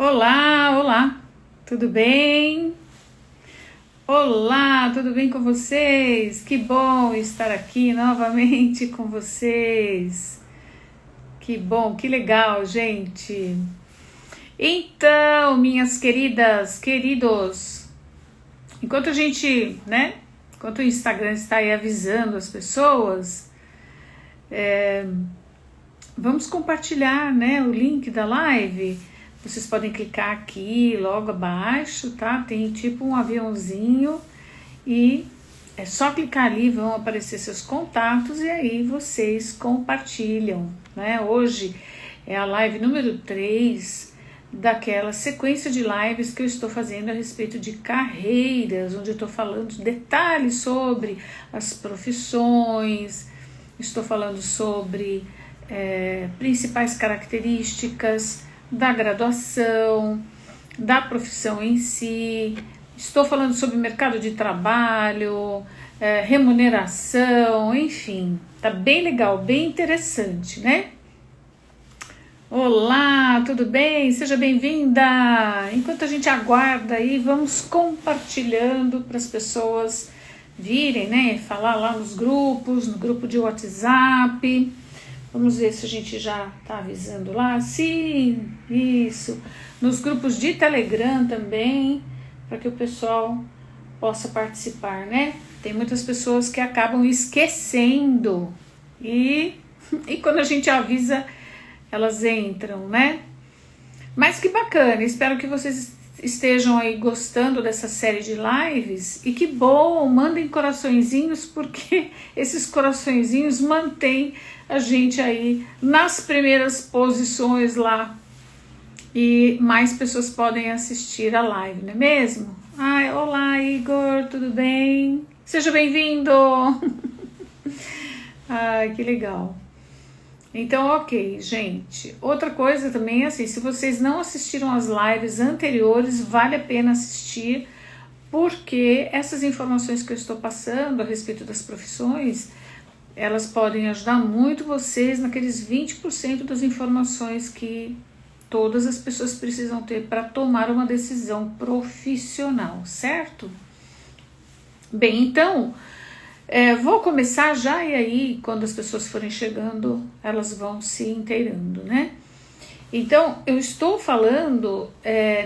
Olá, olá, tudo bem? Olá, tudo bem com vocês? Que bom estar aqui novamente com vocês. Que bom, que legal, gente. Então, minhas queridas, queridos, enquanto a gente, enquanto o Instagram está aí avisando as pessoas, vamos compartilhar, o link da live. Vocês podem clicar aqui logo abaixo, tá? Tem tipo um aviãozinho e é só clicar ali, vão aparecer seus contatos e aí vocês compartilham, né? Hoje é a live número 3 daquela sequência de lives que eu estou fazendo a respeito de carreiras, onde eu estou falando detalhes sobre as profissões, estou falando sobre principais características da graduação, da profissão em si, estou falando sobre mercado de trabalho, remuneração, enfim, tá bem legal, bem interessante, né? Olá, tudo bem? Seja bem-vinda! Enquanto a gente aguarda aí, vamos compartilhando para as pessoas virem, falar lá nos grupos, no grupo de WhatsApp. Vamos ver se a gente já está avisando lá. Sim, isso. Nos grupos de Telegram também, para que o pessoal possa participar, né? Tem muitas pessoas que acabam esquecendo e quando a gente avisa, elas entram, né? Mas que bacana, espero que vocês estejam aí gostando dessa série de lives e que bom, mandem coraçõezinhos, porque esses coraçõezinhos mantêm a gente aí nas primeiras posições lá e mais pessoas podem assistir a live, não é mesmo? Ai, olá Igor, tudo bem? Seja bem-vindo! Ai, que legal! Então, ok, gente. Outra coisa também é assim, se vocês não assistiram as lives anteriores, vale a pena assistir, porque essas informações que eu estou passando a respeito das profissões, elas podem ajudar muito vocês naqueles 20% das informações que todas as pessoas precisam ter para tomar uma decisão profissional, certo? Bem, então, vou começar já e aí, quando as pessoas forem chegando, elas vão se inteirando, né? Então, eu estou falando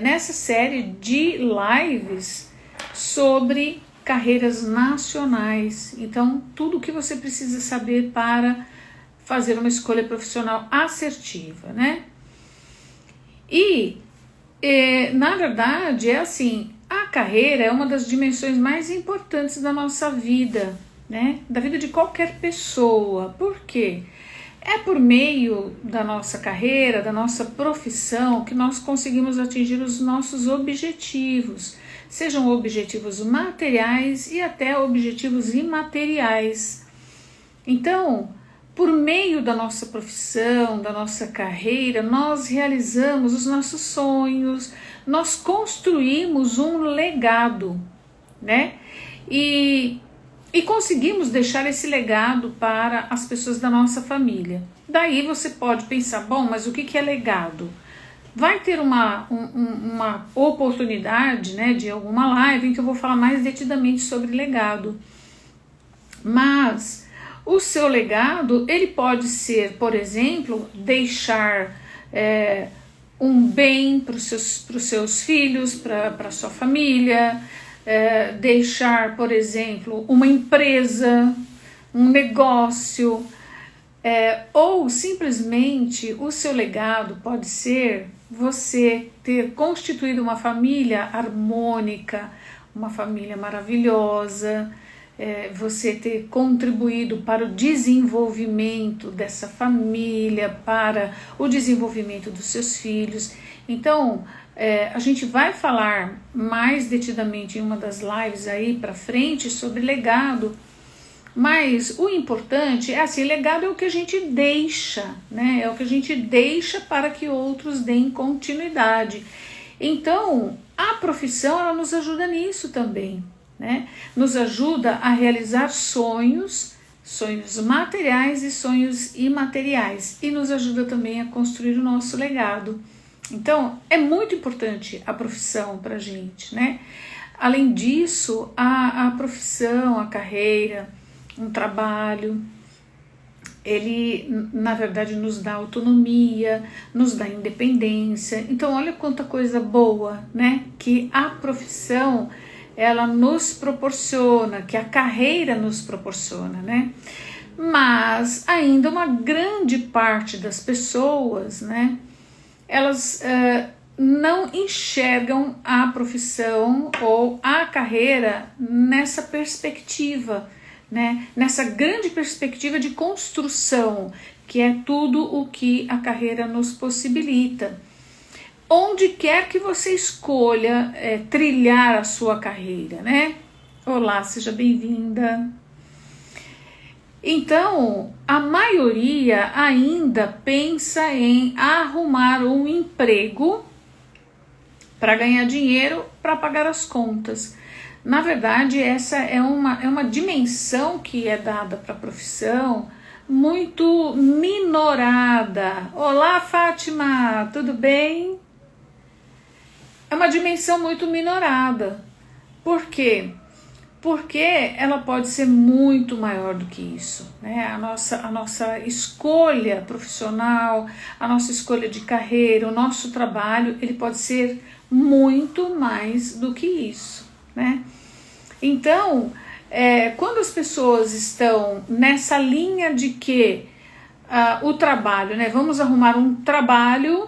nessa série de lives sobre carreiras nacionais. Então, tudo o que você precisa saber para fazer uma escolha profissional assertiva, né? E, na verdade, é assim, a carreira é uma das dimensões mais importantes da nossa vida, né? Da vida de qualquer pessoa. Por quê? É por meio da nossa carreira, da nossa profissão, que nós conseguimos atingir os nossos objetivos, sejam objetivos materiais e até objetivos imateriais. Então, por meio da nossa profissão, da nossa carreira, nós realizamos os nossos sonhos, nós construímos um legado, né? E conseguimos deixar esse legado para as pessoas da nossa família. Daí você pode pensar, bom, mas o que é legado? Vai ter uma oportunidade, né, de alguma live em que eu vou falar mais detidamente sobre legado. Mas o seu legado, ele pode ser, por exemplo, deixar um bem para os seus filhos, para a sua família, deixar, por exemplo, uma empresa, um negócio, ou simplesmente o seu legado pode ser você ter constituído uma família harmônica, uma família maravilhosa, você ter contribuído para o desenvolvimento dessa família, para o desenvolvimento dos seus filhos. Então, a gente vai falar mais detidamente em uma das lives aí para frente sobre legado, mas o importante é assim, legado é o que a gente deixa, né? É o que a gente deixa para que outros deem continuidade. Então, a profissão, ela nos ajuda nisso também, né? Nos ajuda a realizar sonhos materiais e sonhos imateriais, e nos ajuda também a construir o nosso legado. Então, é muito importante a profissão para a gente, né? Além disso, a profissão, a carreira, um trabalho, ele, na verdade, nos dá autonomia, nos dá independência. Então, olha quanta coisa boa, né? Que a profissão, ela nos proporciona, que a carreira nos proporciona, né? Mas ainda uma grande parte das pessoas, né? Elas não enxergam a profissão ou a carreira nessa perspectiva, né? Nessa grande perspectiva de construção, que é tudo o que a carreira nos possibilita. Onde quer que você escolha trilhar a sua carreira, né? Olá, seja bem-vinda. Então, a maioria ainda pensa em arrumar um emprego para ganhar dinheiro, para pagar as contas. Na verdade, essa é uma dimensão que é dada para a profissão muito minorada. Olá, Fátima, tudo bem? É uma dimensão muito minorada. Por quê? Porque ela pode ser muito maior do que isso, né? A nossa escolha profissional, a nossa escolha de carreira, o nosso trabalho, ele pode ser muito mais do que isso, né? Então, quando as pessoas estão nessa linha de que o trabalho, né? Vamos arrumar um trabalho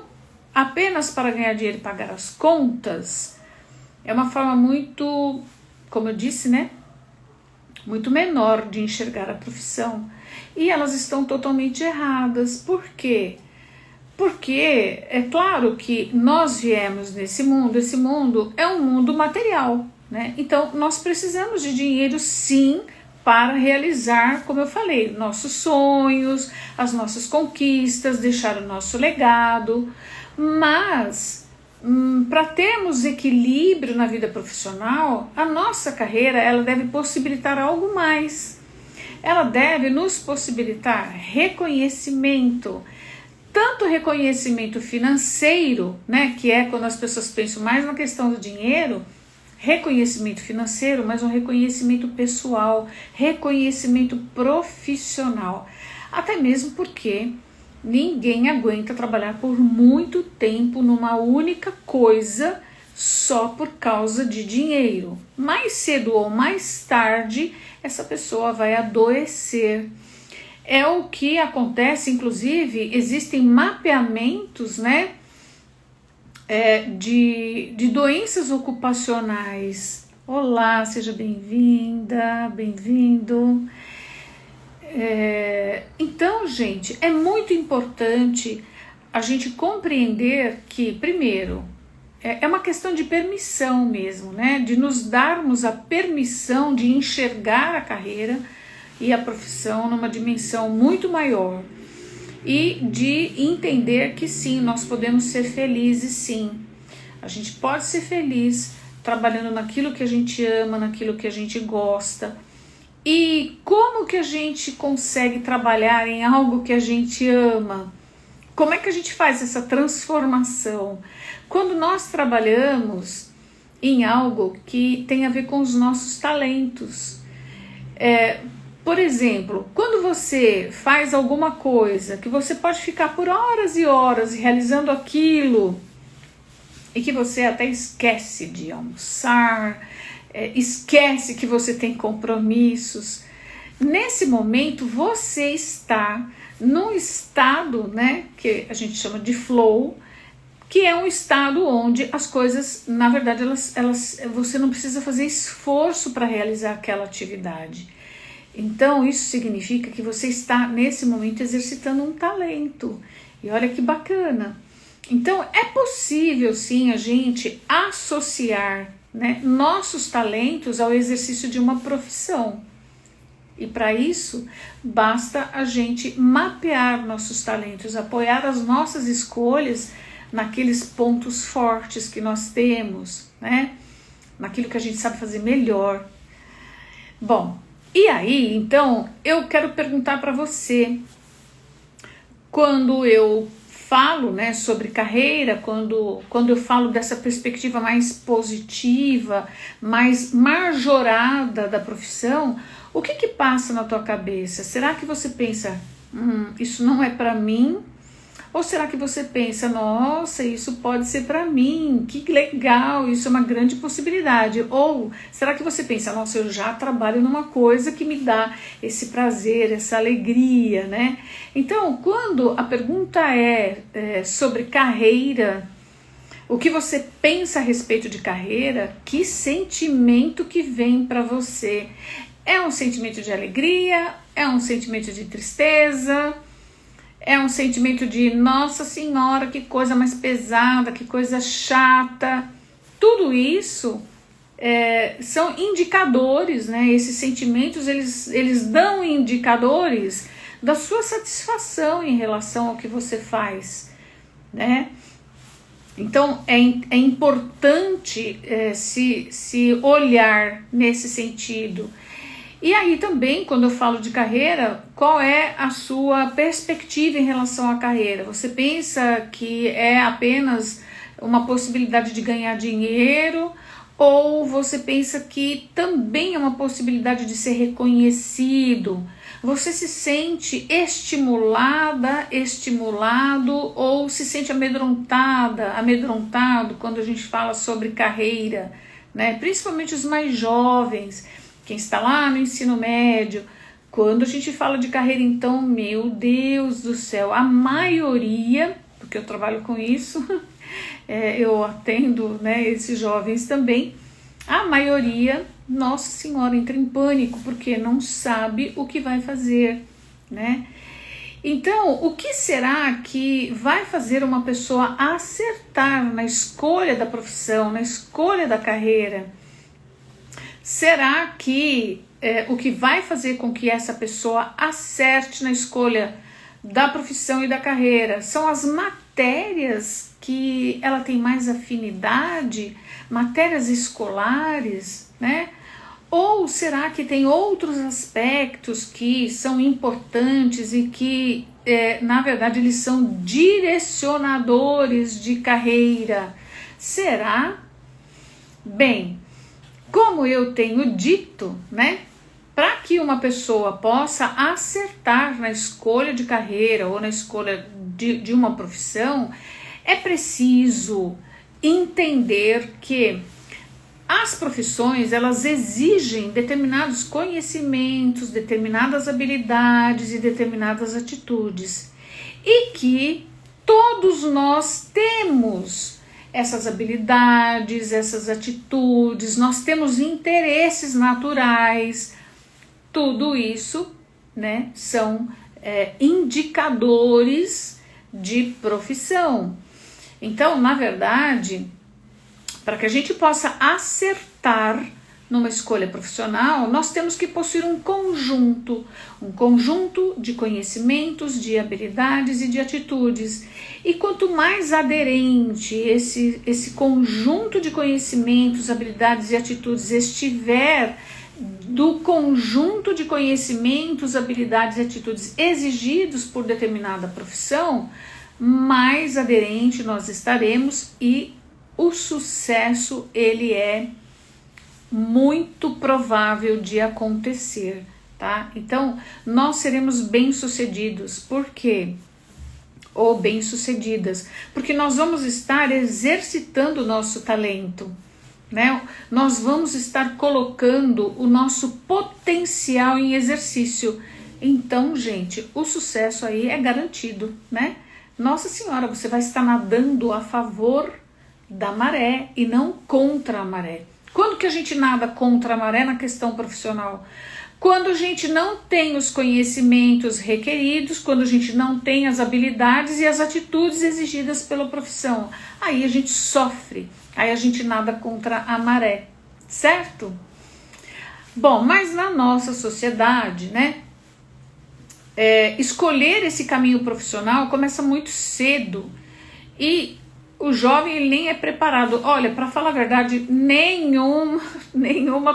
apenas para ganhar dinheiro e pagar as contas, é uma forma muito, como eu disse, né, muito menor de enxergar a profissão. E elas estão totalmente erradas. Por quê? Porque é claro que nós viemos nesse mundo, esse mundo é um mundo material, né? Então nós precisamos de dinheiro sim para realizar, como eu falei, nossos sonhos, as nossas conquistas, deixar o nosso legado, mas para termos equilíbrio na vida profissional, a nossa carreira ela deve possibilitar algo mais. Ela deve nos possibilitar reconhecimento, tanto reconhecimento financeiro, né, que é quando as pessoas pensam mais na questão do dinheiro, reconhecimento financeiro, mas um reconhecimento pessoal, reconhecimento profissional, até mesmo porque ninguém aguenta trabalhar por muito tempo numa única coisa só por causa de dinheiro. Mais cedo ou mais tarde, essa pessoa vai adoecer. É o que acontece, inclusive, existem mapeamentos, né, de doenças ocupacionais. Olá, seja bem-vinda, bem-vindo. Então, gente, é muito importante a gente compreender que, primeiro, é uma questão de permissão mesmo, né? De nos darmos a permissão de enxergar a carreira e a profissão numa dimensão muito maior e de entender que sim, nós podemos ser felizes sim. A gente pode ser feliz trabalhando naquilo que a gente ama, naquilo que a gente gosta. E como que a gente consegue trabalhar em algo que a gente ama? Como é que a gente faz essa transformação? Quando nós trabalhamos em algo que tem a ver com os nossos talentos. Por exemplo, quando você faz alguma coisa que você pode ficar por horas e horas realizando aquilo e que você até esquece de almoçar, esquece que você tem compromissos. Nesse momento você está num estado, né, que a gente chama de flow, que é um estado onde as coisas, na verdade, você não precisa fazer esforço para realizar aquela atividade. Então isso significa que você está nesse momento exercitando um talento. E olha que bacana. Então é possível sim a gente associar, né, nossos talentos ao exercício de uma profissão. E para isso, basta a gente mapear nossos talentos, apoiar as nossas escolhas naqueles pontos fortes que nós temos, né? Naquilo que a gente sabe fazer melhor. Bom, e aí, então, eu quero perguntar para você, quando eu falo, né, sobre carreira, quando eu falo dessa perspectiva mais positiva, mais majorada da profissão, o que passa na tua cabeça? Será que você pensa, isso não é para mim? Ou será que você pensa, nossa, isso pode ser para mim, que legal, isso é uma grande possibilidade? Ou será que você pensa, nossa, eu já trabalho numa coisa que me dá esse prazer, essa alegria, né? Então, quando a pergunta é sobre carreira, o que você pensa a respeito de carreira, que sentimento que vem para você? É um sentimento de alegria? É um sentimento de tristeza? É um sentimento de, nossa senhora, que coisa mais pesada, que coisa chata. Tudo isso são indicadores, né? Esses sentimentos, eles dão indicadores da sua satisfação em relação ao que você faz, né? Então, é importante se olhar nesse sentido. E aí também, quando eu falo de carreira, qual é a sua perspectiva em relação à carreira? Você pensa que é apenas uma possibilidade de ganhar dinheiro, ou você pensa que também é uma possibilidade de ser reconhecido? Você se sente estimulado, ou se sente amedrontado quando a gente fala sobre carreira, né? Principalmente os mais jovens, quem está lá no ensino médio. Quando a gente fala de carreira, então, meu Deus do céu, a maioria, porque eu trabalho com isso, eu atendo, né, esses jovens também, a maioria, nossa senhora, entra em pânico, porque não sabe o que vai fazer, né? Então, o que será que vai fazer uma pessoa acertar na escolha da profissão, na escolha da carreira? Será que o que vai fazer com que essa pessoa acerte na escolha da profissão e da carreira são as matérias que ela tem mais afinidade, matérias escolares, né? Ou será que tem outros aspectos que são importantes e que, na verdade, eles são direcionadores de carreira? Será? Bem, como eu tenho dito, né, para que uma pessoa possa acertar na escolha de carreira ou na escolha de uma profissão, é preciso entender que as profissões, elas exigem determinados conhecimentos, determinadas habilidades e determinadas atitudes, e que todos nós temos essas habilidades, essas atitudes, nós temos interesses naturais. Tudo isso, né, são indicadores de profissão. Então, na verdade, para que a gente possa acertar numa escolha profissional, nós temos que possuir um conjunto de conhecimentos, de habilidades e de atitudes. E quanto mais aderente esse conjunto de conhecimentos, habilidades e atitudes estiver do conjunto de conhecimentos, habilidades e atitudes exigidos por determinada profissão, mais aderente nós estaremos e o sucesso, ele é muito provável de acontecer, tá? Então, nós seremos bem-sucedidos. Por quê? Ou bem-sucedidas, porque nós vamos estar exercitando o nosso talento, né? Nós vamos estar colocando o nosso potencial em exercício. Então, gente, o sucesso aí é garantido, né? Nossa Senhora, você vai estar nadando a favor da maré e não contra a maré. Quando que a gente nada contra a maré na questão profissional? Quando a gente não tem os conhecimentos requeridos, quando a gente não tem as habilidades e as atitudes exigidas pela profissão. Aí a gente sofre, aí a gente nada contra a maré, certo? Bom, mas na nossa sociedade, né, escolher esse caminho profissional começa muito cedo e o jovem ele nem é preparado. Olha, para falar a verdade, nenhuma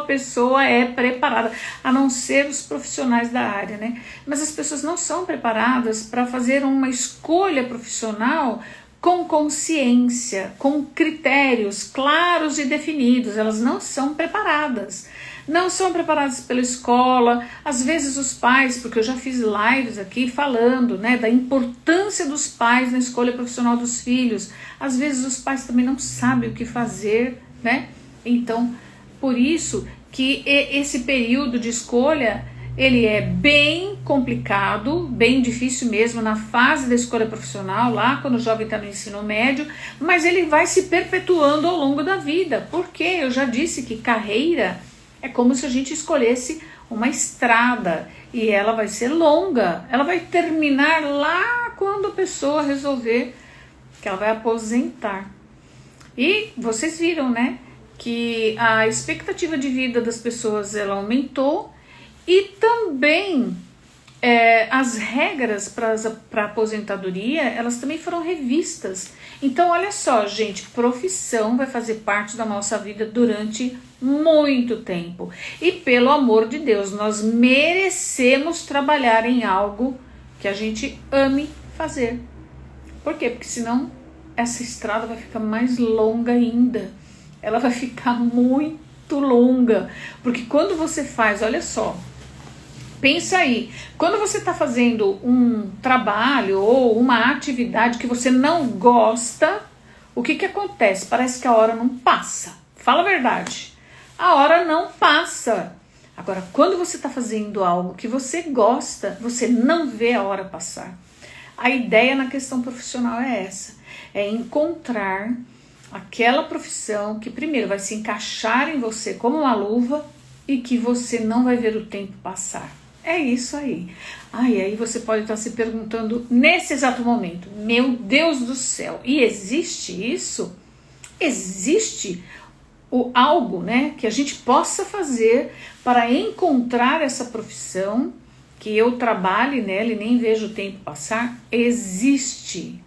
pessoa é preparada, a não ser os profissionais da área, né? Mas as pessoas não são preparadas para fazer uma escolha profissional com consciência, com critérios claros e definidos. Elas não são preparadas. Não são preparadas pela escola, às vezes os pais, porque eu já fiz lives aqui falando, né, da importância dos pais na escolha profissional dos filhos. Às vezes os pais também não sabem o que fazer, né? Então, por isso que esse período de escolha, ele é bem complicado, bem difícil mesmo na fase da escolha profissional, lá quando o jovem está no ensino médio, mas ele vai se perpetuando ao longo da vida, porque eu já disse que carreira é como se a gente escolhesse uma estrada e ela vai ser longa, ela vai terminar lá quando a pessoa resolver que ela vai aposentar. E vocês viram, né, que a expectativa de vida das pessoas ela aumentou e também as regras para aposentadoria, elas também foram revistas. Então, olha só, gente, profissão vai fazer parte da nossa vida durante muito tempo. E pelo amor de Deus, nós merecemos trabalhar em algo que a gente ame fazer. Por quê? Porque senão essa estrada vai ficar mais longa ainda. Ela vai ficar muito longa. Porque quando você faz, olha só, pensa aí, quando você está fazendo um trabalho ou uma atividade que você não gosta, o que acontece? Parece que a hora não passa. Fala a verdade. A hora não passa. Agora, quando você está fazendo algo que você gosta, você não vê a hora passar. A ideia na questão profissional é essa. É encontrar aquela profissão que primeiro vai se encaixar em você como uma luva e que você não vai ver o tempo passar. É isso aí. E aí você pode estar se perguntando nesse exato momento, meu Deus do céu, e existe isso? Existe algo, né, que a gente possa fazer para encontrar essa profissão, que eu trabalhe nela e nem vejo o tempo passar? Existe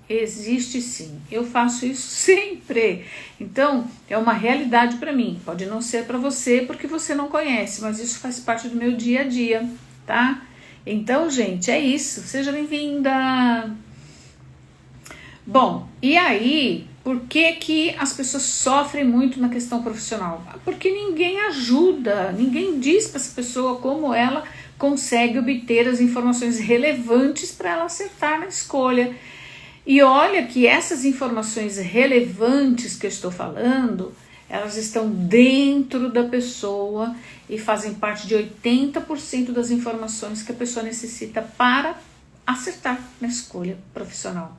sim. Eu faço isso sempre. Então, é uma realidade para mim. Pode não ser para você porque você não conhece, mas isso faz parte do meu dia a dia. Tá? Então, gente, é isso. Seja bem-vinda. Bom, e aí, por que as pessoas sofrem muito na questão profissional? Porque ninguém ajuda, ninguém diz para essa pessoa como ela consegue obter as informações relevantes para ela acertar na escolha. E olha que essas informações relevantes que eu estou falando, elas estão dentro da pessoa e fazem parte de 80% das informações que a pessoa necessita para acertar na escolha profissional.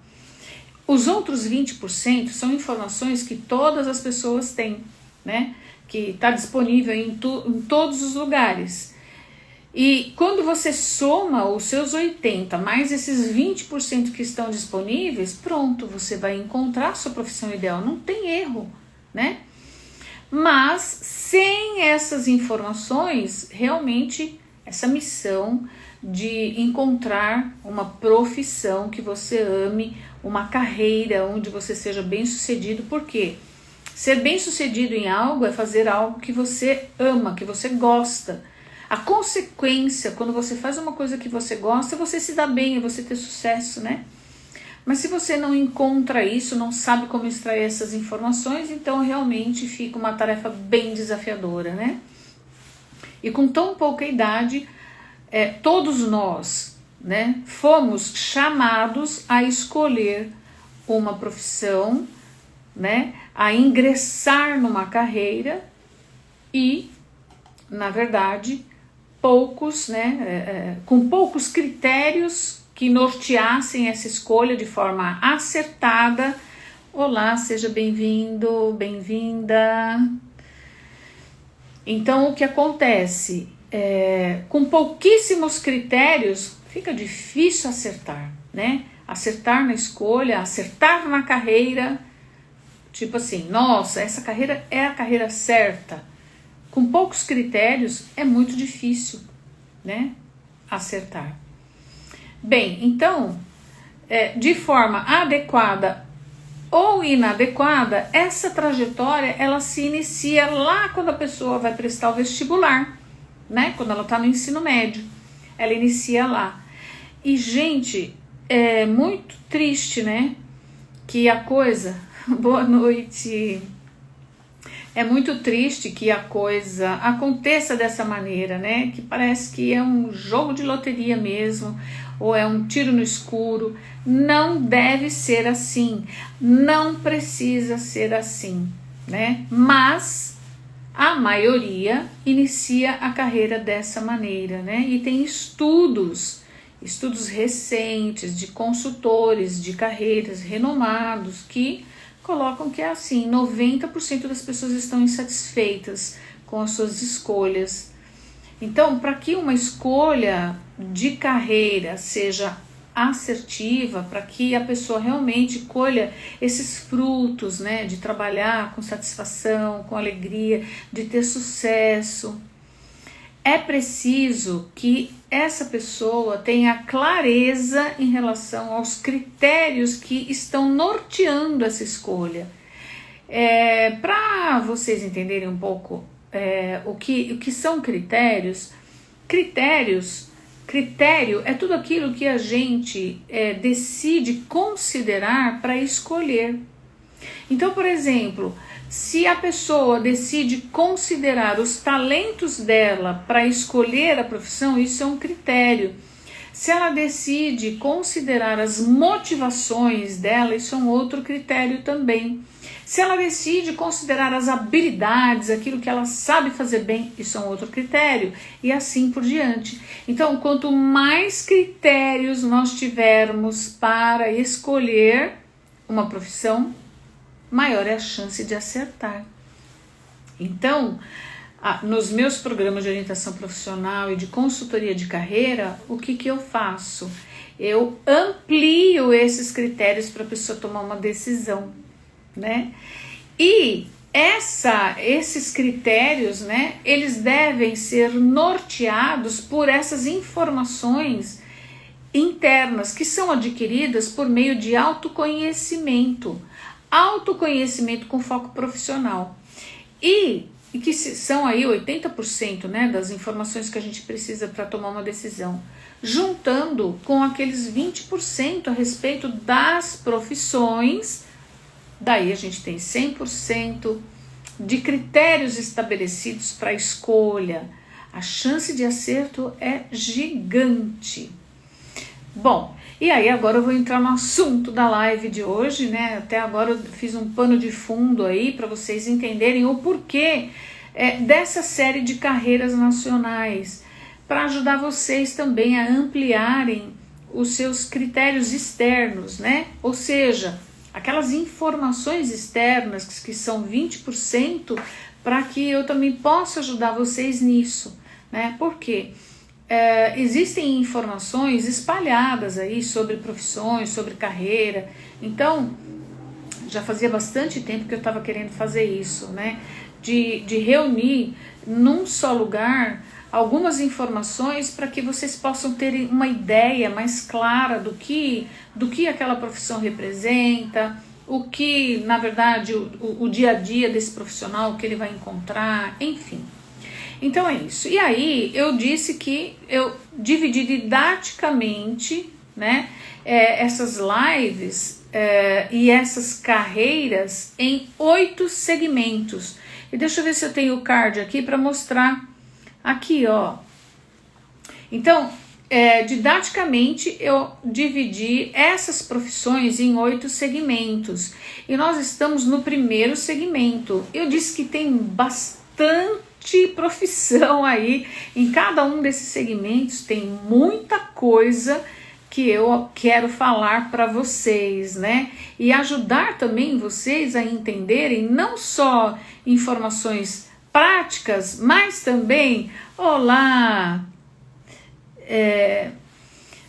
Os outros 20% são informações que todas as pessoas têm, né? Que está disponível em todos os lugares. E quando você soma os seus 80% mais esses 20% que estão disponíveis, pronto, você vai encontrar a sua profissão ideal. Não tem erro, né? Mas sem essas informações, realmente essa missão de encontrar uma profissão que você ame, uma carreira onde você seja bem-sucedido, porque ser bem-sucedido em algo é fazer algo que você ama, que você gosta. A consequência, quando você faz uma coisa que você gosta, é você se dar bem, é você ter sucesso, né? Mas se você não encontra isso, não sabe como extrair essas informações, então realmente fica uma tarefa bem desafiadora, né? E com tão pouca idade, todos nós, né, fomos chamados a escolher uma profissão, né, a ingressar numa carreira e, na verdade, com poucos critérios que norteassem essa escolha de forma acertada. Olá, seja bem-vindo, bem-vinda. Então, o que acontece? Com pouquíssimos critérios, fica difícil acertar, né? Acertar na escolha, acertar na carreira. Tipo assim, nossa, essa carreira é a carreira certa. Com poucos critérios, é muito difícil, né? Acertar. Bem, então, de forma adequada ou inadequada, essa trajetória ela se inicia lá quando a pessoa vai prestar o vestibular, né? Quando ela está no ensino médio, ela inicia lá. E, gente, é muito triste, né? Que a coisa... Boa noite. É muito triste que a coisa aconteça dessa maneira, né? Que parece que é um jogo de loteria mesmo, ou é um tiro no escuro. Não deve ser assim, não precisa ser assim, né? Mas a maioria inicia a carreira dessa maneira, né? E tem estudos recentes de consultores de carreiras renomados que colocam que é assim, 90% das pessoas estão insatisfeitas com as suas escolhas. Então, para que uma escolha de carreira seja assertiva, para que a pessoa realmente colha esses frutos, né, de trabalhar com satisfação, com alegria, de ter sucesso, é preciso que essa pessoa tenha clareza em relação aos critérios que estão norteando essa escolha. Para vocês entenderem um pouco o que são critérios, critério é tudo aquilo que a gente decide considerar para escolher. Então, por exemplo, se a pessoa decide considerar os talentos dela para escolher a profissão, isso é um critério. Se ela decide considerar as motivações dela, isso é um outro critério também. Se ela decide considerar as habilidades, aquilo que ela sabe fazer bem, isso é um outro critério, e assim por diante. Então, quanto mais critérios nós tivermos para escolher uma profissão, maior é a chance de acertar. Então, nos meus programas de orientação profissional e de consultoria de carreira, o que eu faço? Eu amplio esses critérios para a pessoa tomar uma decisão, né? E esses critérios, né, eles devem ser norteados por essas informações internas que são adquiridas por meio de autoconhecimento com foco profissional e que são aí 80%, né, das informações que a gente precisa para tomar uma decisão, juntando com aqueles 20% a respeito das profissões. Daí a gente tem 100% de critérios estabelecidos para a escolha. A chance de acerto é gigante. Bom, e aí agora eu vou entrar no assunto da live de hoje, né? Até agora eu fiz um pano de fundo aí para vocês entenderem o porquê dessa série de carreiras nacionais, para ajudar vocês também a ampliarem os seus critérios externos, né? Ou seja, aquelas informações externas que são 20%, para que eu também possa ajudar vocês nisso, né? Por quê? Existem informações espalhadas aí sobre profissões, sobre carreira. Então, já fazia bastante tempo que eu estava querendo fazer isso, né? De reunir num só lugar algumas informações para que vocês possam terem uma ideia mais clara do que aquela profissão representa, o que, na verdade, o dia a dia desse profissional, o que ele vai encontrar, enfim. Então é isso. E aí eu disse que eu dividi didaticamente, né, essas lives e essas carreiras em 8 segmentos. E deixa eu ver se eu tenho o card aqui para mostrar. Aqui, ó. Então, didaticamente eu dividi essas profissões em 8 segmentos. E nós estamos no primeiro segmento. Eu disse que tem bastante profissão aí, em cada um desses segmentos tem muita coisa que eu quero falar para vocês, né? E ajudar também vocês a entenderem não só informações práticas, mas também,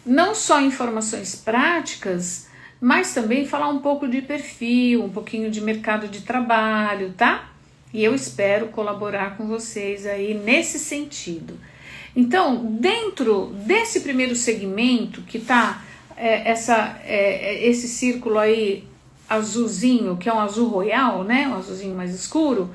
não só informações práticas, mas também falar um pouco de perfil, um pouquinho de mercado de trabalho, tá? E eu espero colaborar com vocês aí nesse sentido. Então, dentro desse primeiro segmento, que está esse círculo aí azulzinho, que é um azul royal, né? Um azulzinho mais escuro,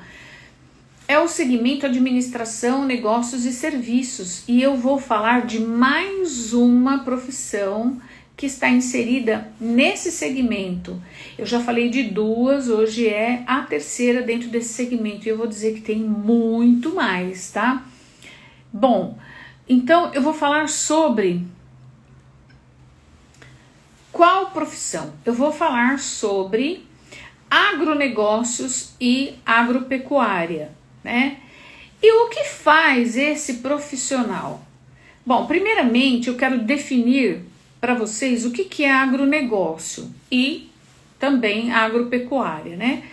é o segmento administração, negócios e serviços. E eu vou falar de mais uma profissão que está inserida nesse segmento. Eu já falei de duas, hoje é a terceira dentro desse segmento. E eu vou dizer que tem muito mais, tá? Bom, então eu vou falar sobre qual profissão? Eu vou falar sobre agronegócios e agropecuária, né? E o que faz esse profissional? Bom, primeiramente eu quero definir para vocês o que é agronegócio e também agropecuária, né?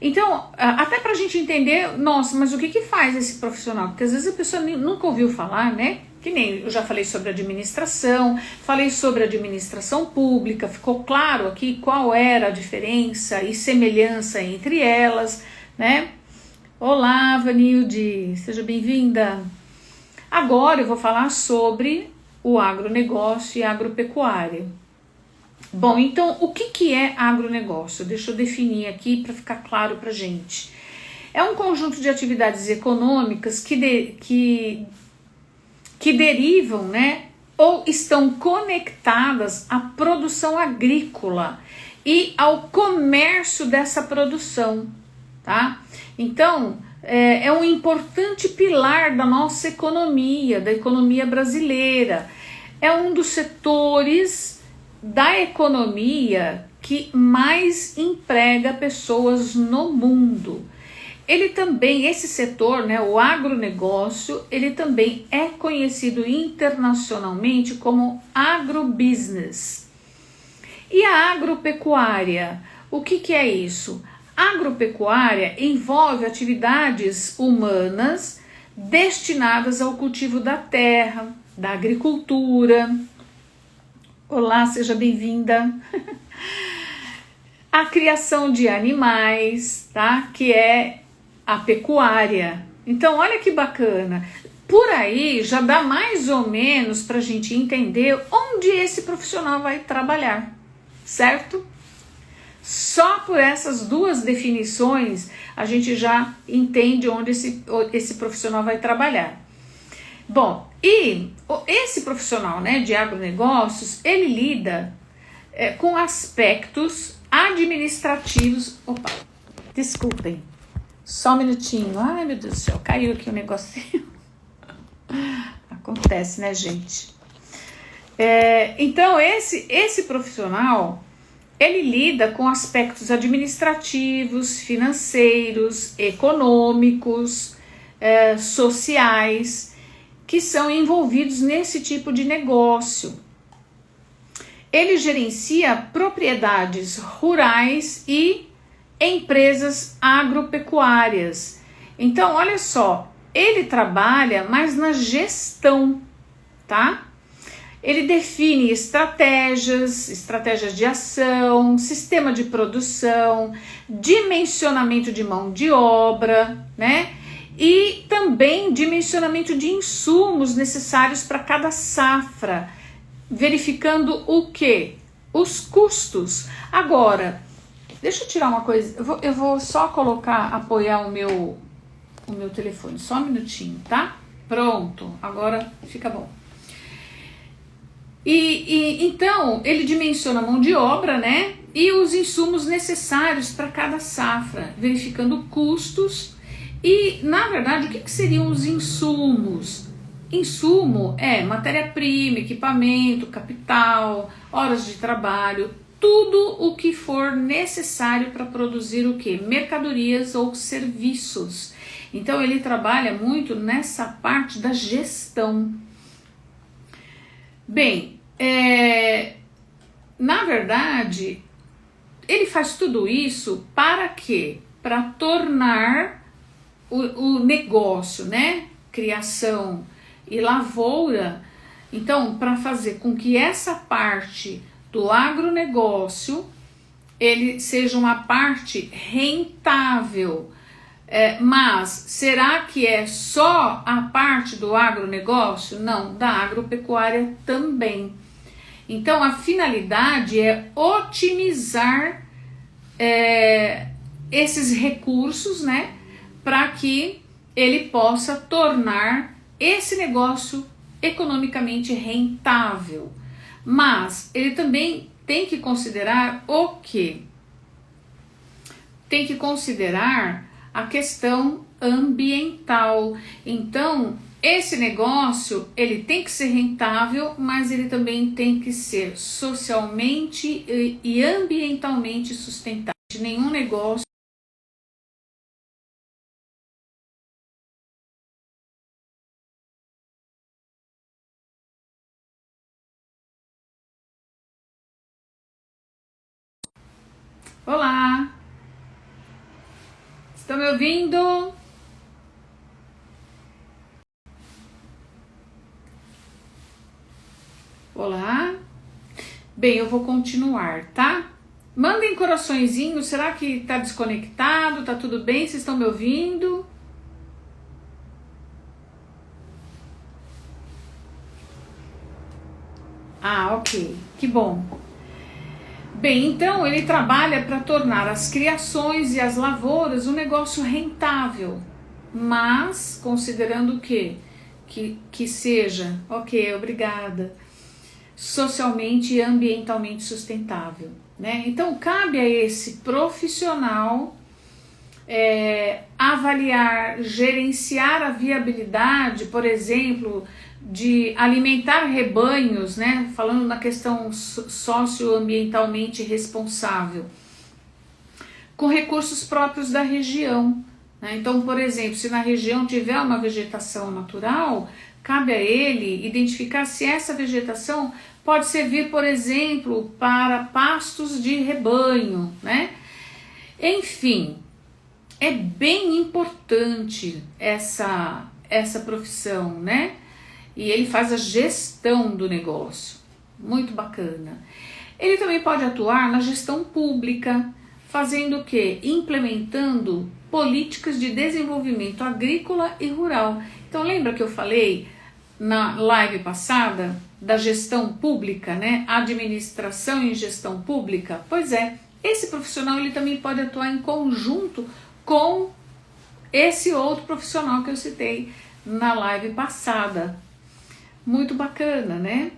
Então, até para a gente entender, nossa, mas o que faz esse profissional? Porque às vezes a pessoa nunca ouviu falar, né? Que nem eu já falei sobre administração, falei sobre administração pública, ficou claro aqui qual era a diferença e semelhança entre elas, né? Olá, Vanilde, seja bem-vinda. Agora eu vou falar sobre o agronegócio e agropecuária. Bom, então o que é agronegócio? Deixa eu definir aqui para ficar claro para gente. É um conjunto de atividades econômicas que derivam, né, ou estão conectadas à produção agrícola e ao comércio dessa produção, tá? Então, é um importante pilar da nossa economia, da economia brasileira. É um dos setores da economia que mais emprega pessoas no mundo. Ele também, esse setor, né, o agronegócio, ele também é conhecido internacionalmente como agrobusiness. E a agropecuária, o que é isso? Agropecuária envolve atividades humanas destinadas ao cultivo da terra, da agricultura. Olá, seja bem-vinda. A criação de animais, tá? Que é a pecuária. Então, olha que bacana. Por aí já dá mais ou menos para a gente entender onde esse profissional vai trabalhar, certo? Só por essas duas definições a gente já entende onde esse profissional vai trabalhar. Bom, e esse profissional, né, de agronegócios, ele lida com aspectos administrativos. Opa, desculpem, só um minutinho. Ai, meu Deus do céu, caiu aqui o negocinho. Acontece, né, gente? Então, esse profissional, ele lida com aspectos administrativos, financeiros, econômicos, sociais, que são envolvidos nesse tipo de negócio. Ele gerencia propriedades rurais e empresas agropecuárias. Então, olha só, ele trabalha mais na gestão, tá? Ele define estratégias de ação, sistema de produção, dimensionamento de mão de obra, né? E também dimensionamento de insumos necessários para cada safra, verificando o quê? Os custos. Agora, deixa eu tirar uma coisa, eu vou só apoiar o meu telefone, só um minutinho, tá? Pronto, agora fica bom. Então, ele dimensiona a mão de obra, né? E os insumos necessários para cada safra, verificando custos. E, na verdade, o que seriam os insumos? Insumo é matéria-prima, equipamento, capital, horas de trabalho, tudo o que for necessário para produzir o quê? Mercadorias ou serviços. Então, ele trabalha muito nessa parte da gestão. Bem, na verdade, ele faz tudo isso para quê? Para tornar o negócio, né? Criação e lavoura. Então, para fazer com que essa parte do agronegócio ele seja uma parte rentável. Mas será que é só a parte do agronegócio? Não, da agropecuária também. Então a finalidade é otimizar esses recursos, né, para que ele possa tornar esse negócio economicamente rentável. Mas ele também tem que considerar o quê? Tem que considerar a questão ambiental. Então, esse negócio, ele tem que ser rentável, mas ele também tem que ser socialmente e ambientalmente sustentável. Nenhum negócio Olá! Estão me ouvindo? Olá? Bem, eu vou continuar, tá? Mandem coraçõezinhos, será que tá desconectado? Tá tudo bem? Vocês estão me ouvindo? Ah, ok, que bom. Bem, então ele trabalha para tornar as criações e as lavouras um negócio rentável, mas considerando o quê? Que seja, ok, obrigada, socialmente e ambientalmente sustentável, né? Então cabe a esse profissional avaliar, gerenciar a viabilidade, por exemplo, de alimentar rebanhos, né? Falando na questão socioambientalmente responsável, com recursos próprios da região, né? Então, por exemplo, se na região tiver uma vegetação natural, cabe a ele identificar se essa vegetação pode servir, por exemplo, para pastos de rebanho, né? Enfim, é bem importante essa profissão, né? E ele faz a gestão do negócio, muito bacana. Ele também pode atuar na gestão pública, fazendo o quê? Implementando políticas de desenvolvimento agrícola e rural. Então lembra que eu falei na live passada da gestão pública, né? Administração e gestão pública? Pois é, esse profissional ele também pode atuar em conjunto com esse outro profissional que eu citei na live passada. Muito bacana, né?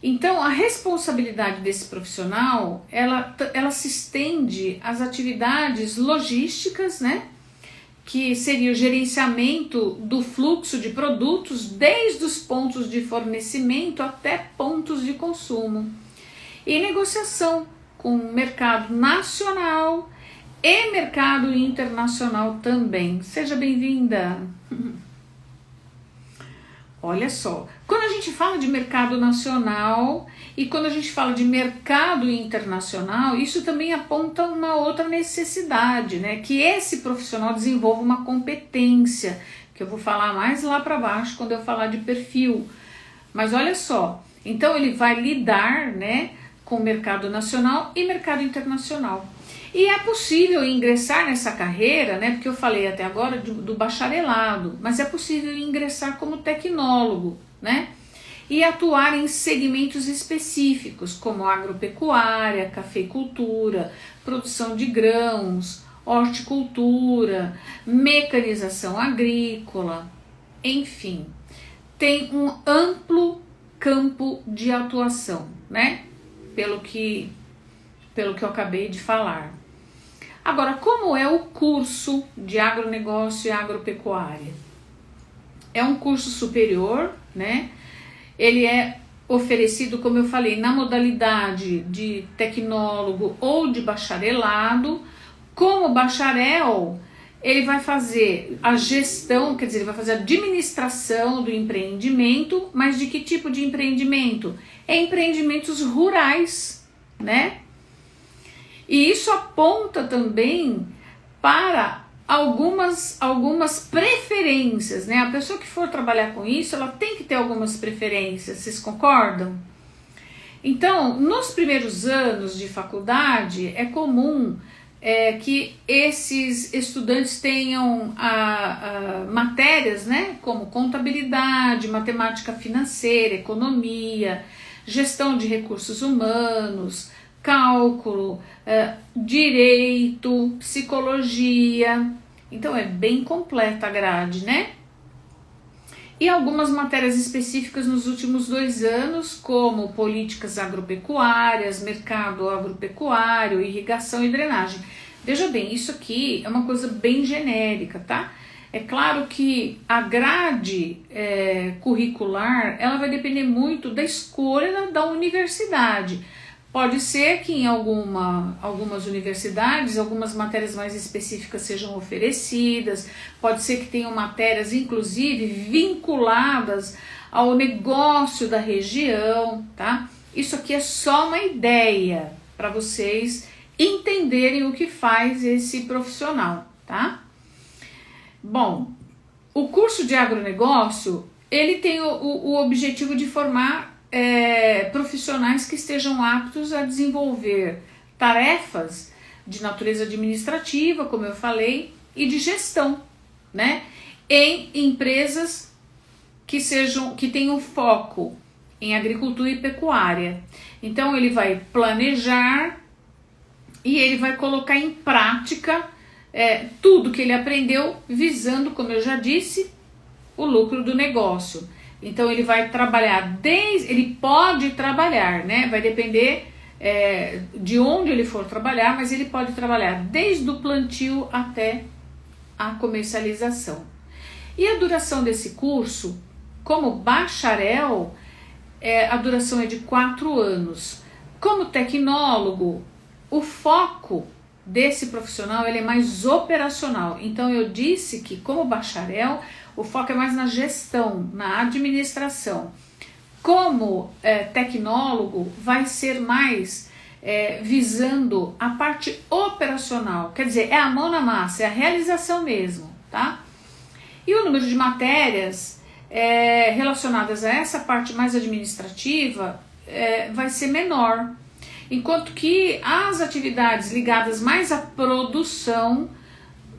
Então, a responsabilidade desse profissional, ela se estende às atividades logísticas, né? Que seria o gerenciamento do fluxo de produtos desde os pontos de fornecimento até pontos de consumo. E negociação com o mercado nacional e mercado internacional também. Seja bem-vinda! Olha só, quando a gente fala de mercado nacional e quando a gente fala de mercado internacional, isso também aponta uma outra necessidade, né? Que esse profissional desenvolva uma competência, que eu vou falar mais lá para baixo quando eu falar de perfil. Mas olha só, então ele vai lidar, né, com o mercado nacional e mercado internacional. E é possível ingressar nessa carreira, né, porque eu falei até agora do bacharelado, mas é possível ingressar como tecnólogo, né, e atuar em segmentos específicos, como agropecuária, cafeicultura, produção de grãos, horticultura, mecanização agrícola, enfim, tem um amplo campo de atuação, né, pelo que eu acabei de falar. Agora, como é o curso de agronegócio e agropecuária? É um curso superior, né? Ele é oferecido, como eu falei, na modalidade de tecnólogo ou de bacharelado. Como bacharel, ele vai fazer a gestão, quer dizer, ele vai fazer a administração do empreendimento, mas de que tipo de empreendimento? É empreendimentos rurais, né? E isso aponta também para algumas preferências, né? A pessoa que for trabalhar com isso, ela tem que ter algumas preferências, vocês concordam? Então, nos primeiros anos de faculdade, é comum que esses estudantes tenham matérias, né? Como contabilidade, matemática financeira, economia, gestão de recursos humanos, cálculo, direito, psicologia. Então é bem completa a grade, né? E algumas matérias específicas nos últimos 2 anos, como políticas agropecuárias, mercado agropecuário, irrigação e drenagem. Veja bem, isso aqui é uma coisa bem genérica, tá? É claro que a grade curricular, ela vai depender muito da escolha da universidade. Pode ser que em algumas universidades, algumas matérias mais específicas sejam oferecidas, pode ser que tenham matérias, inclusive, vinculadas ao negócio da região, tá? Isso aqui é só uma ideia para vocês entenderem o que faz esse profissional, tá? Bom, o curso de agronegócio, ele tem o objetivo de formar profissionais que estejam aptos a desenvolver tarefas de natureza administrativa, como eu falei, e de gestão, né? Em empresas que tenham foco em agricultura e pecuária. Então ele vai planejar e ele vai colocar em prática tudo que ele aprendeu, visando, como eu já disse, o lucro do negócio. Então ele vai trabalhar ele pode trabalhar, né? Vai depender de onde ele for trabalhar, mas ele pode trabalhar desde o plantio até a comercialização. E a duração desse curso, como bacharel, a duração é de 4 anos. Como tecnólogo, o foco desse profissional ele é mais operacional. Então eu disse que como bacharel, o foco é mais na gestão, na administração. Como tecnólogo, vai ser mais visando a parte operacional, quer dizer, é a mão na massa, é a realização mesmo, tá? E o número de matérias relacionadas a essa parte mais administrativa vai ser menor, enquanto que as atividades ligadas mais à produção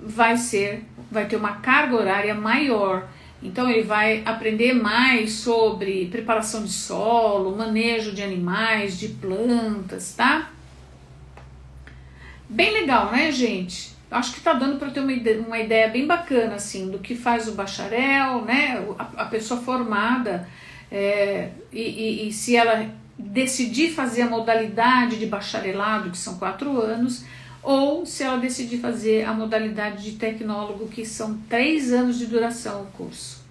vai ter uma carga horária maior. Então ele vai aprender mais sobre preparação de solo, manejo de animais, de plantas, tá? Bem legal, né, gente? Acho que tá dando para ter uma ideia bem bacana, assim, do que faz o bacharel, né? A pessoa formada, e se ela decidir fazer a modalidade de bacharelado, que são 4 anos, ou se ela decidir fazer a modalidade de tecnólogo, que são 3 anos de duração o curso,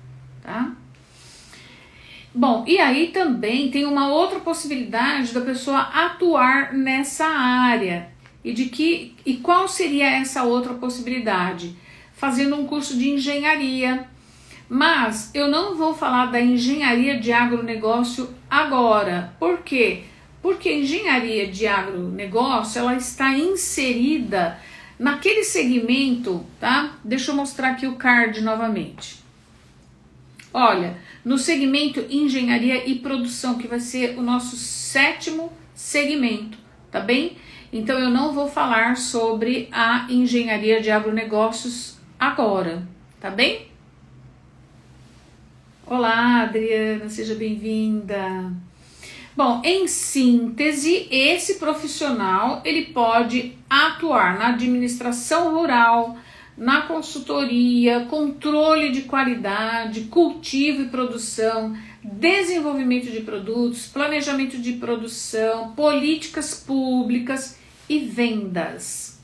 tá? Bom, e aí também tem uma outra possibilidade da pessoa atuar nessa área. E qual seria essa outra possibilidade? Fazendo um curso de engenharia. Mas eu não vou falar da engenharia de agronegócio agora. Por quê? Porque a engenharia de agronegócio, ela está inserida naquele segmento, tá? Deixa eu mostrar aqui o card novamente. Olha, no segmento engenharia e produção, que vai ser o nosso 7º segmento, tá bem? Então eu não vou falar sobre a engenharia de agronegócios agora, tá bem? Olá, Adriana, seja bem-vinda. Bom, em síntese, esse profissional ele pode atuar na administração rural, na consultoria, controle de qualidade, cultivo e produção, desenvolvimento de produtos, planejamento de produção, políticas públicas e vendas.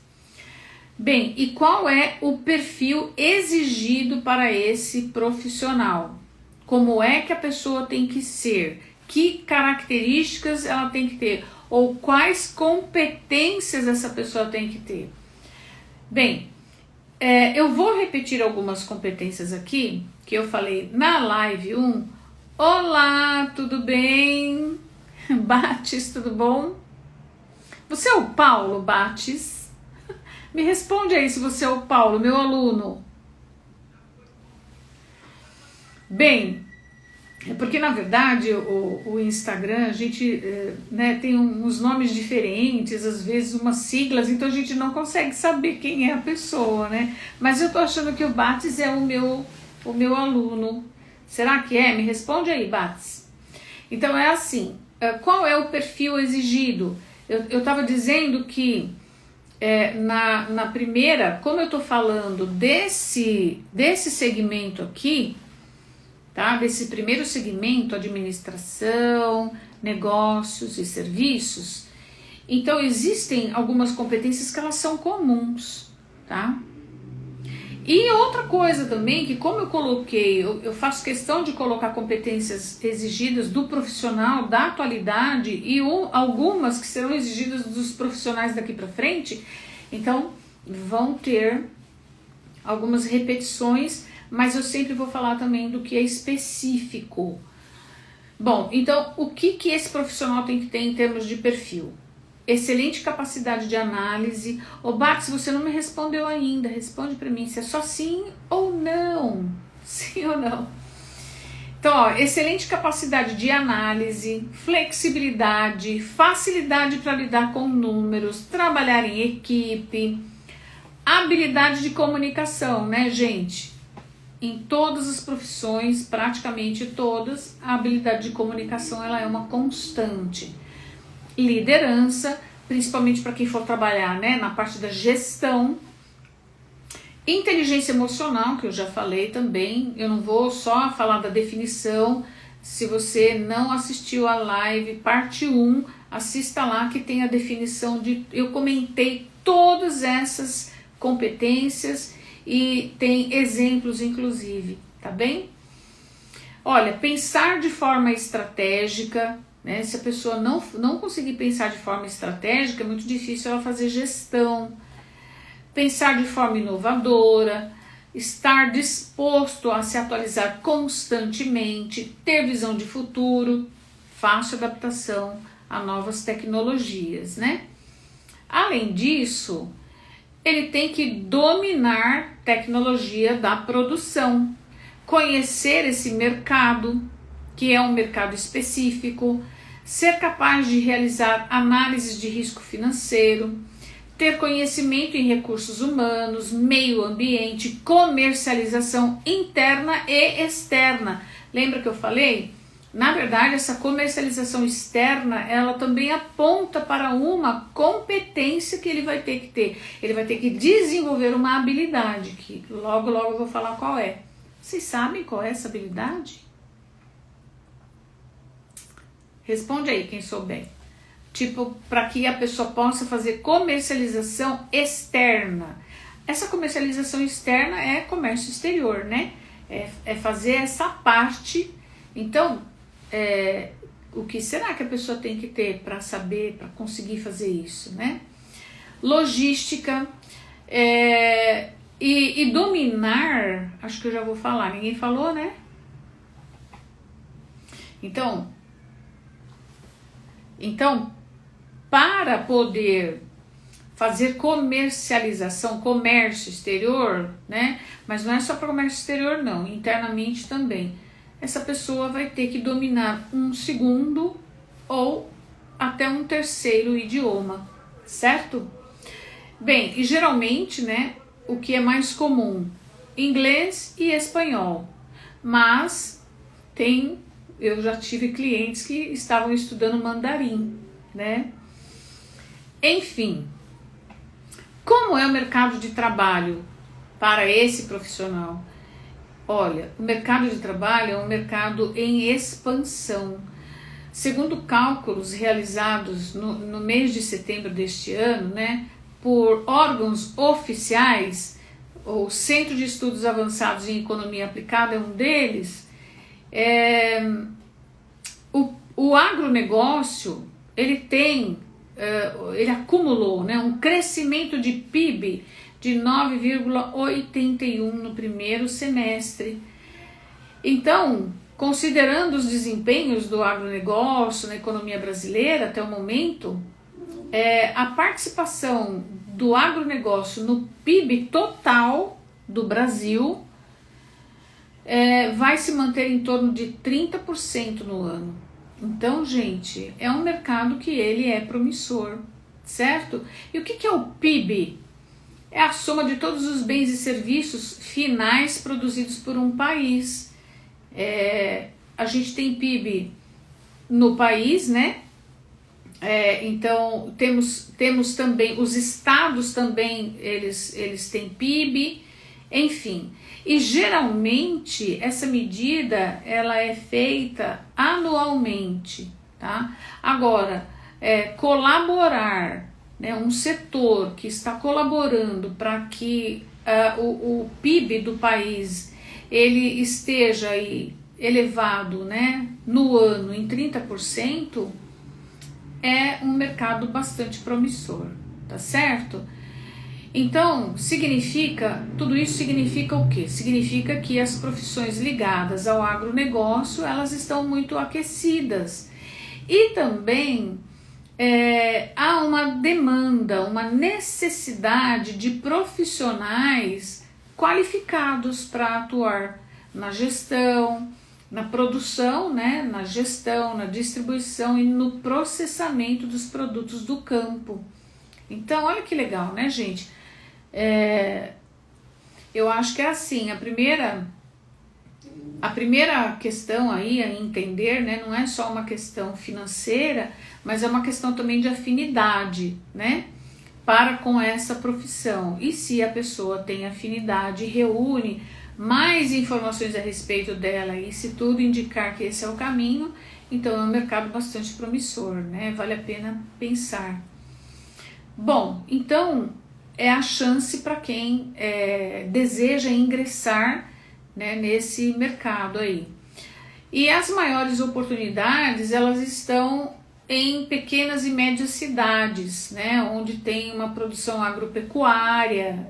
Bem, e qual é o perfil exigido para esse profissional? Como é que a pessoa tem que ser? Que características ela tem que ter? Ou quais competências essa pessoa tem que ter? Bem, eu vou repetir algumas competências aqui, que eu falei na live 1. Olá, tudo bem? Bates, tudo bom? Você é o Paulo, Bates? Me responde aí se você é o Paulo, meu aluno. Bem, porque na verdade o Instagram, a gente tem uns nomes diferentes, às vezes umas siglas, então a gente não consegue saber quem é a pessoa, né? Mas eu tô achando que o Bates é o meu aluno. Será que é? Me responde aí, Bates. Então é assim, qual é o perfil exigido? Eu estava dizendo que na primeira, como eu estou falando desse segmento aqui, tá? Desse primeiro segmento, administração, negócios e serviços, então existem algumas competências que elas são comuns, tá? E outra coisa também, que como eu coloquei, eu faço questão de colocar competências exigidas do profissional da atualidade e algumas que serão exigidas dos profissionais daqui para frente, então vão ter algumas repetições, mas eu sempre vou falar também do que é específico. Bom, então o que esse profissional tem que ter em termos de perfil? Excelente capacidade de análise. Ô Bart, se você não me respondeu ainda, responde para mim se é só sim ou não. Sim ou não. Então, ó, excelente capacidade de análise, flexibilidade, facilidade para lidar com números, trabalhar em equipe, habilidade de comunicação, né, gente? Em todas as profissões, praticamente todas, a habilidade de comunicação ela é uma constante. Liderança, principalmente para quem for trabalhar, né, na parte da gestão. Inteligência emocional, que eu já falei também, eu não vou só falar da definição. Se você não assistiu a live parte 1, assista lá que tem a definição eu comentei todas essas competências e tem exemplos inclusive, tá bem? Olha, pensar de forma estratégica, né? Se a pessoa não conseguir pensar de forma estratégica, é muito difícil ela fazer gestão. Pensar de forma inovadora, estar disposto a se atualizar constantemente, ter visão de futuro, fácil adaptação a novas tecnologias, né? Além disso, ele tem que dominar tecnologia da produção, conhecer esse mercado, que é um mercado específico, ser capaz de realizar análises de risco financeiro, ter conhecimento em recursos humanos, meio ambiente, comercialização interna e externa. Lembra que eu falei? Na verdade, essa comercialização externa, ela também aponta para uma competência que ele vai ter que ter. Ele vai ter que desenvolver uma habilidade, que logo eu vou falar qual é. Vocês sabem qual é essa habilidade? Responde aí quem souber. Tipo, para que a pessoa possa fazer comercialização externa. Essa comercialização externa é comércio exterior, né? É fazer essa parte. Então, o que será que a pessoa tem que ter para saber, para conseguir fazer isso, né? Logística e dominar, acho que eu já vou falar, ninguém falou, né? Então, para poder fazer comercialização, comércio exterior, né? Mas não é só para comércio exterior, não, internamente também. Essa pessoa vai ter que dominar um segundo ou até um terceiro idioma, certo? Bem, e geralmente, né, o que é mais comum? Inglês e espanhol. Mas eu já tive clientes que estavam estudando mandarim, né? Enfim, como é o mercado de trabalho para esse profissional? Olha, o mercado de trabalho é um mercado em expansão. Segundo cálculos realizados no mês de setembro deste ano, né, por órgãos oficiais, o Centro de Estudos Avançados em Economia Aplicada é um deles, o agronegócio, ele acumulou, né, um crescimento de PIB de 9,81 no primeiro semestre. Então, considerando os desempenhos do agronegócio na economia brasileira até o momento, a participação do agronegócio no PIB total do Brasil vai se manter em torno de 30% no ano. Então, gente, é um mercado que ele é promissor, certo? E o que é o PIB? É a soma de todos os bens e serviços finais produzidos por um país. A gente tem PIB no país, né? Então temos também os estados também, eles têm PIB, enfim. E geralmente essa medida ela é feita anualmente, tá? Agora, colaborar, né, um setor que está colaborando para que o PIB do país ele esteja aí elevado, né, no ano em 30%, é um mercado bastante promissor, tá certo? Então, tudo isso significa o quê? Significa que as profissões ligadas ao agronegócio, elas estão muito aquecidas. E também há uma demanda, uma necessidade de profissionais qualificados para atuar na gestão, na produção, né, na gestão, na distribuição e no processamento dos produtos do campo. Então, olha que legal, né, gente? Eu acho que é assim, a primeira questão aí a entender, né, não é só uma questão financeira, mas é uma questão também de afinidade, né, para com essa profissão. E se a pessoa tem afinidade, reúne mais informações a respeito dela e se tudo indicar que esse é o caminho, então é um mercado bastante promissor, né, vale a pena pensar. Bom, então é a chance para quem deseja ingressar, né, nesse mercado aí. E as maiores oportunidades, elas estão em pequenas e médias cidades, né, onde tem uma produção agropecuária,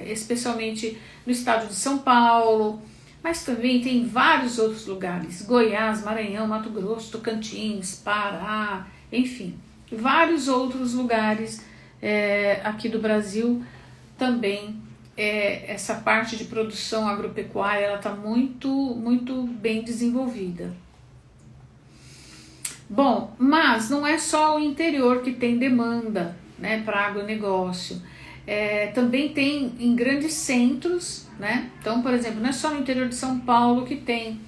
especialmente no estado de São Paulo, mas também tem vários outros lugares, Goiás, Maranhão, Mato Grosso, Tocantins, Pará, enfim, vários outros lugares aqui do Brasil também. Essa parte de produção agropecuária ela está muito bem desenvolvida. Bom, mas não é só o interior que tem demanda, né, para agronegócio. Também tem em grandes centros, né? Então, por exemplo, não é só no interior de São Paulo que tem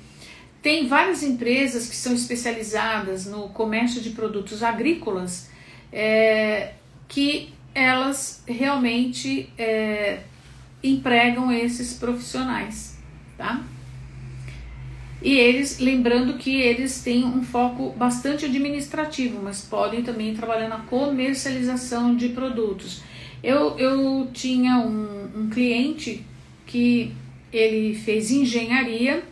várias empresas que são especializadas no comércio de produtos agrícolas, que elas realmente empregam esses profissionais, tá? E eles, lembrando que eles têm um foco bastante administrativo, mas podem também trabalhar na comercialização de produtos. Eu tinha um cliente que ele fez engenharia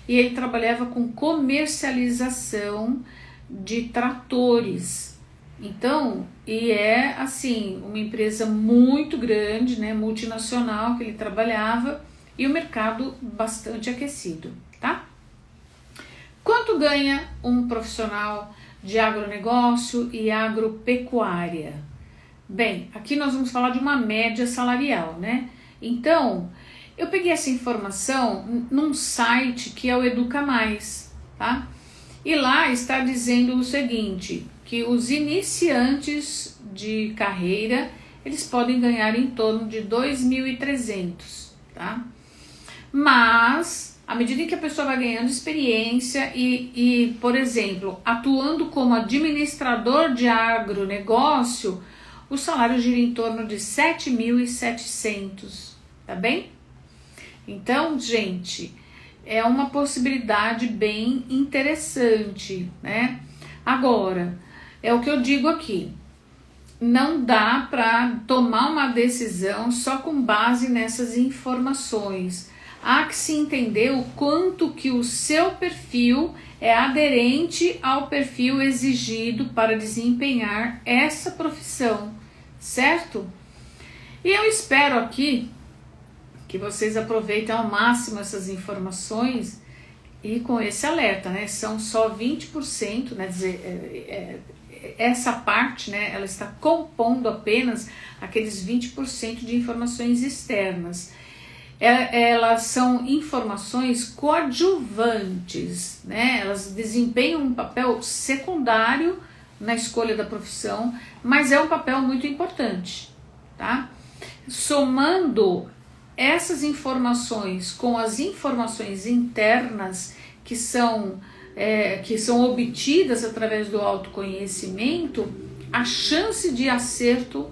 e ele trabalhava com comercialização de tratores. Então, e é assim, uma empresa muito grande, né, multinacional que ele trabalhava e o mercado bastante aquecido, tá? Quanto ganha um profissional de agronegócio e agropecuária? Bem, aqui nós vamos falar de uma média salarial, né? Então, eu peguei essa informação num site que é o Educa Mais, tá? E lá está dizendo o seguinte, que os iniciantes de carreira, eles podem ganhar em torno de 2.300, tá? Mas, à medida que a pessoa vai ganhando experiência e, por exemplo, atuando como administrador de agronegócio, o salário gira em torno de 7.700, tá bem? Então, gente, é uma possibilidade bem interessante, né? Agora, é o que eu digo aqui, não dá para tomar uma decisão só com base nessas informações. Há que se entender o quanto que o seu perfil é aderente ao perfil exigido para desempenhar essa profissão, certo? E eu espero aqui que vocês aproveitem ao máximo essas informações e com esse alerta, né? São só 20%, né? Essa parte, né, ela está compondo apenas aqueles 20% de informações externas. Elas são informações coadjuvantes, né? Elas desempenham um papel secundário na escolha da profissão, mas é um papel muito importante, tá? Somando essas informações com as informações internas que são que são obtidas através do autoconhecimento, a chance de acerto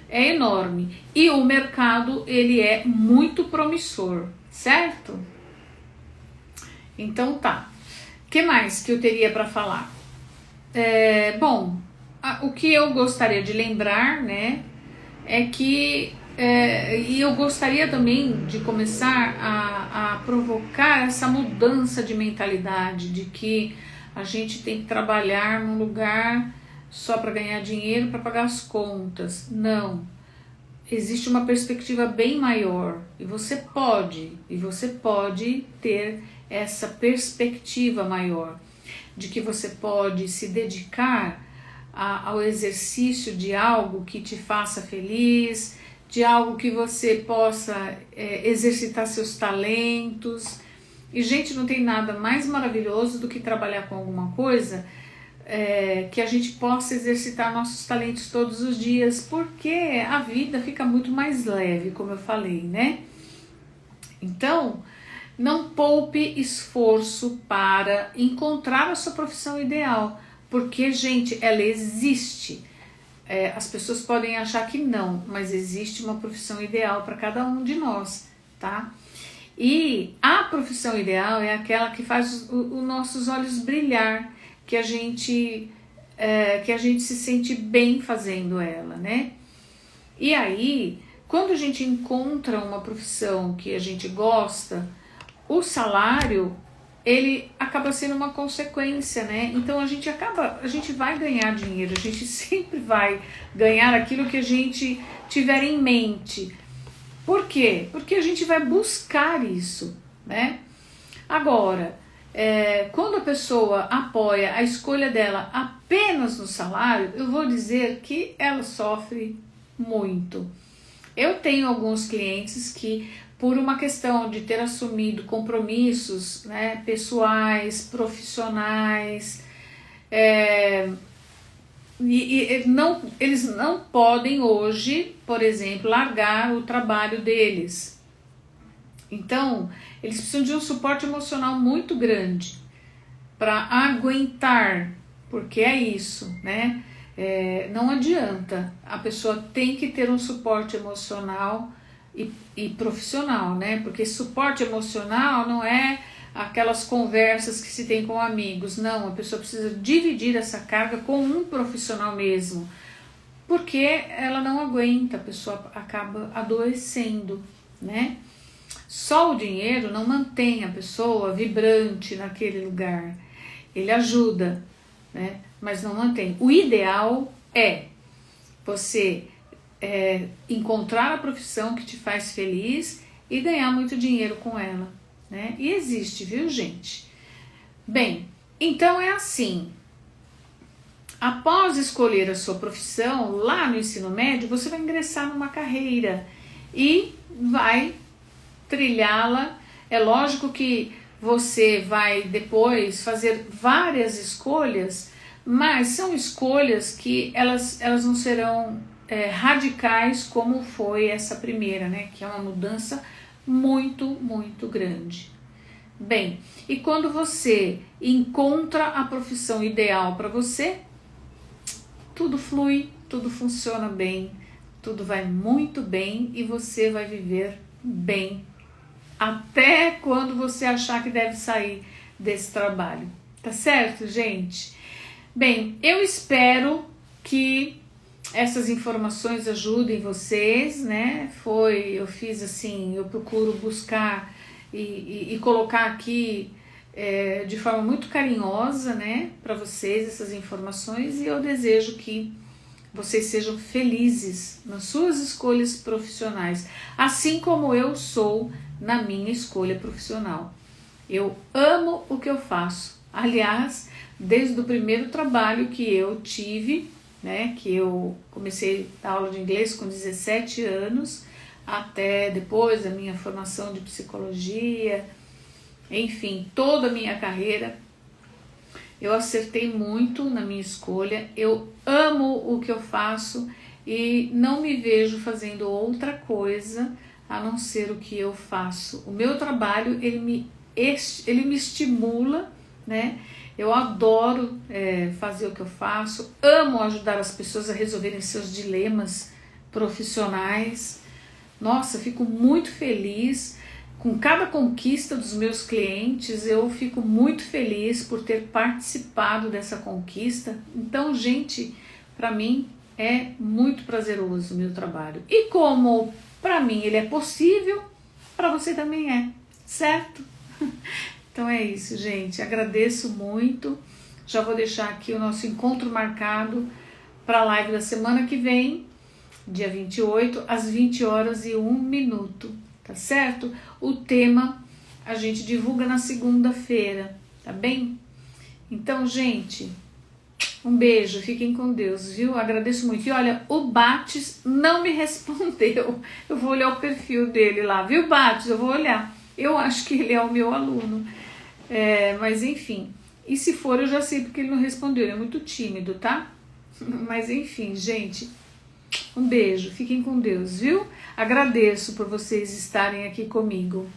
é enorme. E o mercado, ele é muito promissor, certo? Então tá. O que mais que eu teria para falar? Bom, o que eu gostaria de lembrar, né, é que e eu gostaria também de começar a provocar essa mudança de mentalidade de que a gente tem que trabalhar num lugar só para ganhar dinheiro, para pagar as contas. Não. Existe uma perspectiva bem maior e você pode ter essa perspectiva maior de que você pode se dedicar ao exercício de algo que te faça feliz, de algo que você possa exercitar seus talentos. E, gente, não tem nada mais maravilhoso do que trabalhar com alguma coisa que a gente possa exercitar nossos talentos todos os dias, porque a vida fica muito mais leve, como eu falei, né? Então, não poupe esforço para encontrar a sua profissão ideal, porque, gente, ela existe. As pessoas podem achar que não, mas existe uma profissão ideal para cada um de nós, tá? E a profissão ideal é aquela que faz os nossos olhos brilhar, que a gente se sente bem fazendo ela, né? E aí, quando a gente encontra uma profissão que a gente gosta, o salário, ele acaba sendo uma consequência, né? Então a gente vai ganhar dinheiro, a gente sempre vai ganhar aquilo que a gente tiver em mente. Por quê? Porque a gente vai buscar isso, né? Agora, quando a pessoa apoia a escolha dela apenas no salário, eu vou dizer que ela sofre muito. Eu tenho alguns clientes que, por uma questão de ter assumido compromissos, né, pessoais, profissionais, eles não podem hoje, por exemplo, largar o trabalho deles. Então, eles precisam de um suporte emocional muito grande para aguentar, porque é isso, né? Não adianta, a pessoa tem que ter um suporte emocional e profissional, né? Porque suporte emocional não é aquelas conversas que se tem com amigos, não, a pessoa precisa dividir essa carga com um profissional mesmo, porque ela não aguenta, a pessoa acaba adoecendo, né? Só o dinheiro não mantém a pessoa vibrante naquele lugar, ele ajuda, né? Mas não mantém. O ideal é você encontrar a profissão que te faz feliz e ganhar muito dinheiro com ela, né? E existe, viu, gente? Bem, então é assim. Após escolher a sua profissão, lá no ensino médio, você vai ingressar numa carreira e vai trilhá-la. É lógico que você vai depois fazer várias escolhas, mas são escolhas que elas não serão radicais como foi essa primeira, né? Que é uma mudança muito, muito grande. Bem, e quando você encontra a profissão ideal para você, tudo flui, tudo funciona bem, tudo vai muito bem e você vai viver bem até quando você achar que deve sair desse trabalho. Tá certo, gente? Bem, eu espero que essas informações ajudem vocês, né? Eu fiz assim, eu procuro buscar e colocar aqui de forma muito carinhosa, né, para vocês essas informações, e eu desejo que vocês sejam felizes nas suas escolhas profissionais, assim como eu sou na minha escolha profissional. Eu amo o que eu faço. Aliás, desde o primeiro trabalho que eu tive, né, que eu comecei a aula de inglês com 17 anos, até depois da minha formação de psicologia, enfim, toda a minha carreira, eu acertei muito na minha escolha, eu amo o que eu faço e não me vejo fazendo outra coisa a não ser o que eu faço. O meu trabalho, ele me estimula, né? Eu adoro fazer o que eu faço, amo ajudar as pessoas a resolverem seus dilemas profissionais. Nossa, fico muito feliz com cada conquista dos meus clientes, eu fico muito feliz por ter participado dessa conquista. Então, gente, para mim é muito prazeroso o meu trabalho. E como para mim ele é possível, para você também é, certo? Então é isso, gente. Agradeço muito. Já vou deixar aqui o nosso encontro marcado para a live da semana que vem, dia 28, às 20h01, tá certo? O tema a gente divulga na segunda-feira, tá bem? Então, gente, um beijo, fiquem com Deus, viu? Agradeço muito. E olha, o Bates não me respondeu. Eu vou olhar o perfil dele lá, viu, Bates? Eu vou olhar. Eu acho que ele é o meu aluno. Mas enfim. E se for, eu já sei porque ele não respondeu. Ele é muito tímido, tá? Mas enfim, gente. Um beijo, fiquem com Deus, viu? Agradeço por vocês estarem aqui comigo.